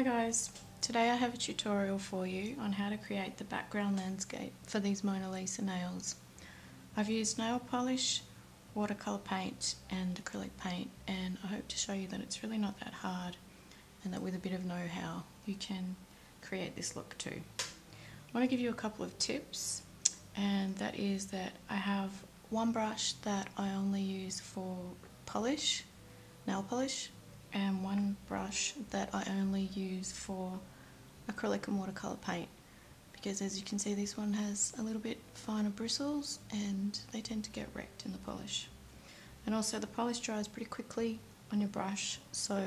Hi guys, today I have a tutorial for you on how to create the background landscape for these Mona Lisa nails. I've used nail polish, watercolour paint and acrylic paint, and I hope to show you that it's really not that hard and that with a bit of know-how you can create this look too. I want to give you a couple of tips, and that is that I have one brush that I only use for polish, nail polish, and one brush that I only use for acrylic and watercolour paint, because as you can see this one has a little bit finer bristles and they tend to get wrecked in the polish. And also the polish dries pretty quickly on your brush, so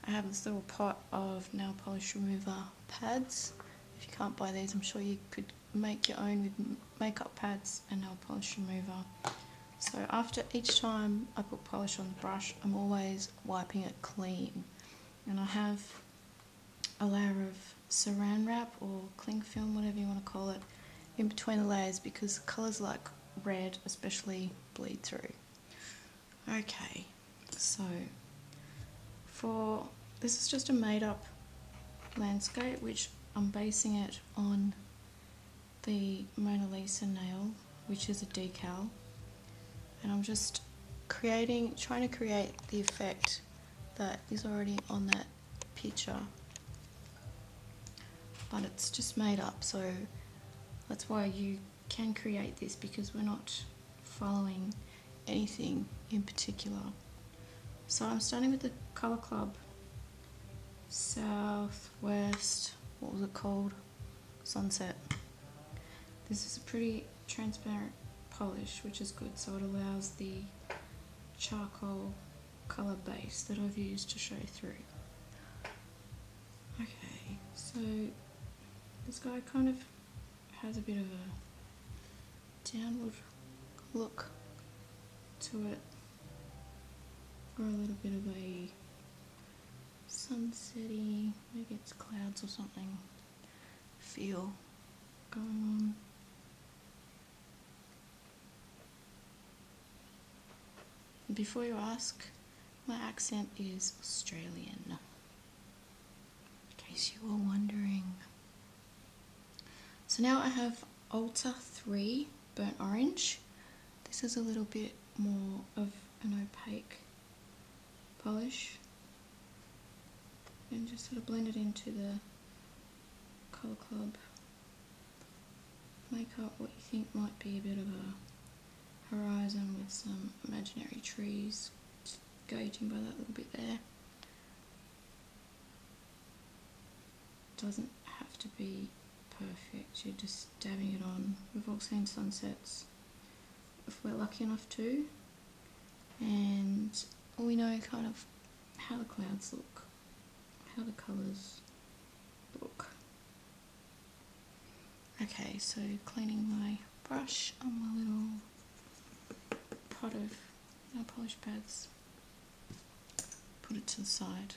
I have this little pot of nail polish remover pads. If you can't buy these, I'm sure you could make your own with makeup pads and nail polish remover. So after each time I put polish on the brush, I'm always wiping it clean. And I have a layer of saran wrap or cling film, whatever you want to call it, in between the layers because colours like red especially bleed through. Okay, so this is just a made up landscape which I'm basing it on the Mona Lisa nail, which is a decal. And I'm just trying to create the effect that is already on that picture, but it's just made up, so that's why you can create this, because we're not following anything in particular. So I'm starting with the Colour Club Southwest, what was it called? Sunset. This is a pretty transparent polish, which is good, so it allows the charcoal colour base that I've used to show through. Okay, so this guy kind of has a bit of a downward look to it, or a little bit of a sunsetty, maybe it's clouds or something, feel going on. Before you ask, my accent is Australian, in case you were wondering. So now I have Ultra 3 Burnt Orange. This is a little bit more of an opaque polish, and just sort of blend it into the Colour Club. Make up what you think might be a bit of a horizon with some imaginary trees, just gauging by that little bit there. Doesn't have to be perfect, you're just dabbing it on. We've all seen sunsets if we're lucky enough to, and we know kind of how the clouds look, how the colours look. Okay, so cleaning my brush on my little pot of nail polish pads, put it to the side.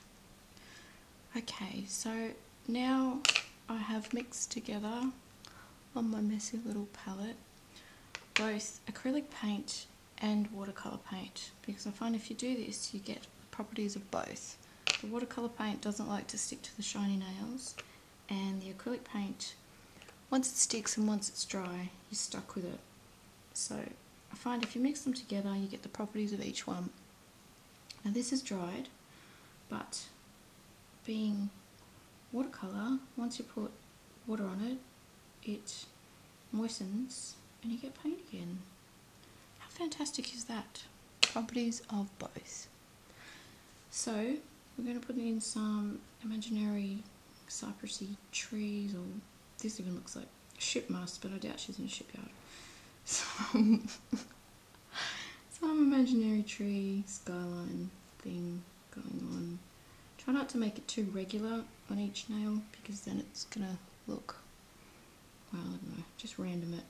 Okay, so now I have mixed together on my messy little palette both acrylic paint and watercolour paint, because I find if you do this you get the properties of both. The watercolour paint doesn't like to stick to the shiny nails, and the acrylic paint, once it sticks and once it's dry, you're stuck with it. So I find if you mix them together you get the properties of each one. Now this is dried, but being watercolour, once you put water on it, it moistens and you get paint again. How fantastic is that? Properties of both. So we're going to put in some imaginary cypressy trees, or this even looks like a ship mast, but I doubt she's in a shipyard. Some imaginary tree skyline thing going on. Try not to make it too regular on each nail, because then it's gonna look, well, I don't know, just random it.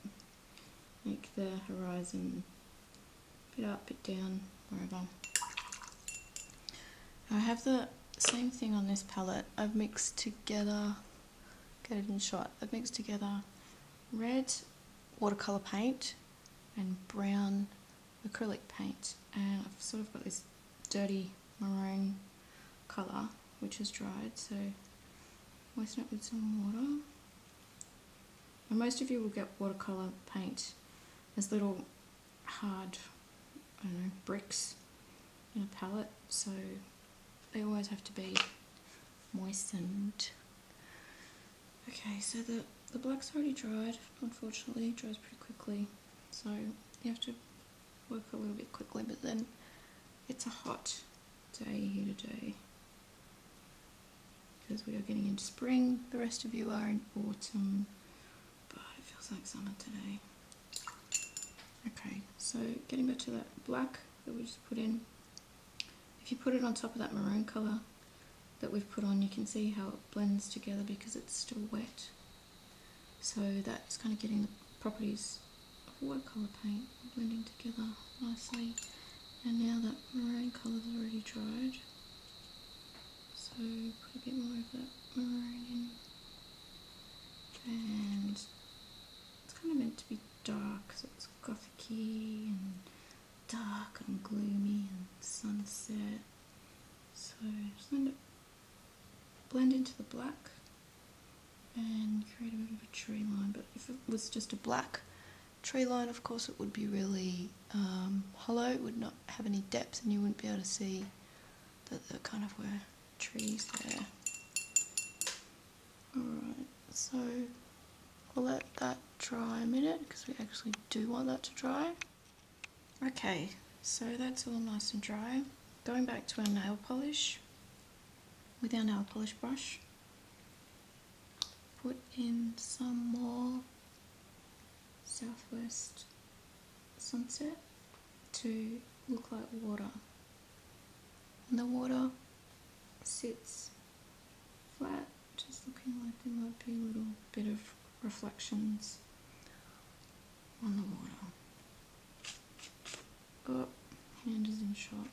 Make the horizon bit up, bit down, wherever. I have the same thing on this palette. I've mixed together, get it in shot, I've mixed together red watercolour paint and brown acrylic paint, and I've sort of got this dirty maroon colour which is dried, so moisten it with some water. And most of you will get watercolour paint as little hard, I don't know, bricks in a palette, so they always have to be moistened. Okay, so the black's already dried, unfortunately. It dries pretty quickly, so you have to work a little bit quickly, but then it's a hot day here today because we are getting into spring. The rest of you are in autumn, but it feels like summer today. Okay, so getting back to that black that we just put in, if you put it on top of that maroon colour that we've put on, you can see how it blends together because it's still wet. So that's kind of getting the properties of watercolour paint blending together nicely. And now that maroon colour's already dried, so put a bit more of that maroon in. And it's kind of meant to be dark, so it's Gothic-y and dark and gloomy and sunset. So just let it blend into the black and create a bit of a tree line. But if it was just a black tree line, of course it would be really hollow. It would not have any depth and you wouldn't be able to see that there kind of were trees there. Alright, so we'll let that dry a minute because we actually do want that to dry. Okay, so that's all nice and dry. Going back to our nail polish, with our nail polish brush, put in some more Southwest Sunset to look like water. And the water sits flat, just looking like there might be a little bit of reflections on the water. Oh, hand is in shot.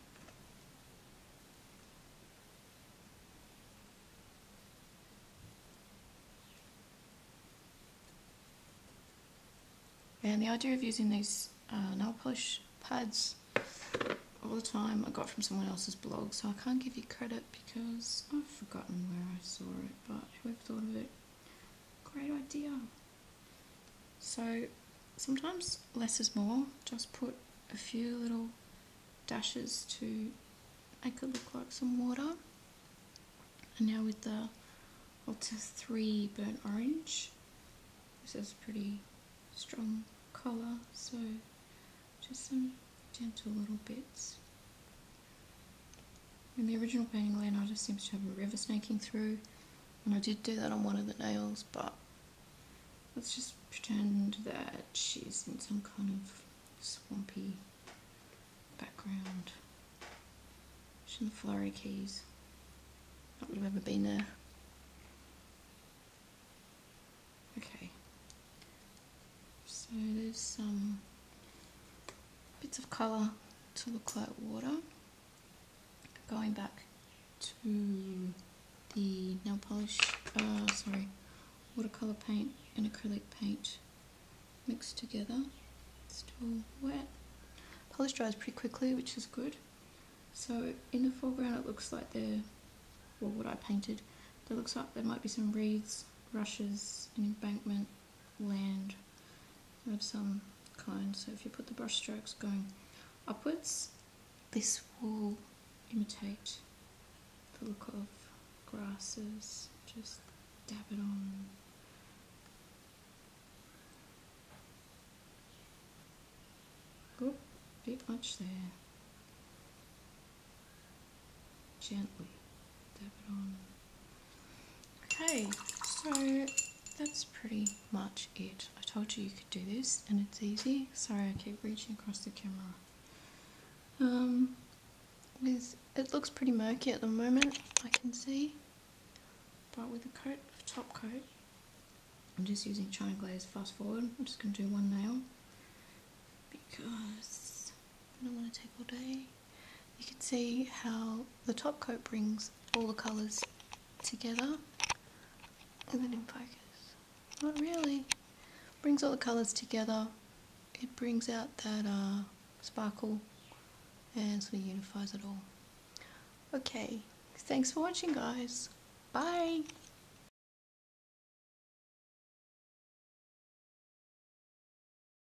And the idea of using these nail polish pads all the time I got from someone else's blog, so I can't give you credit because I've forgotten where I saw it, but whoever thought of it, great idea. So sometimes less is more, just put a few little dashes to make it look like some water. And now with the Ultra 3 burnt orange, this is a pretty strong colour, so just some gentle little bits. In the original painting, Leonardo seems to have a river snaking through, and I did do that on one of the nails, but let's just pretend that she's in some kind of swampy background. She's in the Florida Keys. Not that I've ever been there. Okay. So there's some bits of colour to look like water. Going back to the nail polish, watercolour paint and acrylic paint mixed together. Still wet. Polish dries pretty quickly, which is good. So in the foreground it looks like what I painted, there looks like there might be some reeds, rushes, an embankment, land of some kind. So if you put the brush strokes going upwards, this will imitate the look of grasses. Just dab it on. Oop, bit much there. Gently dab it on. Okay, so that's pretty much it. I told you you could do this and it's easy. Sorry, I keep reaching across the camera. It looks pretty murky at the moment, I can see. But with the top coat, I'm just using China Glaze Fast Forward. I'm just going to do one nail because I don't want to take all day. You can see how the top coat brings all the colours together. Is it in focus? Not really. Brings all the colours together. It brings out that sparkle and sort of unifies it all. Okay, thanks for watching guys. Bye!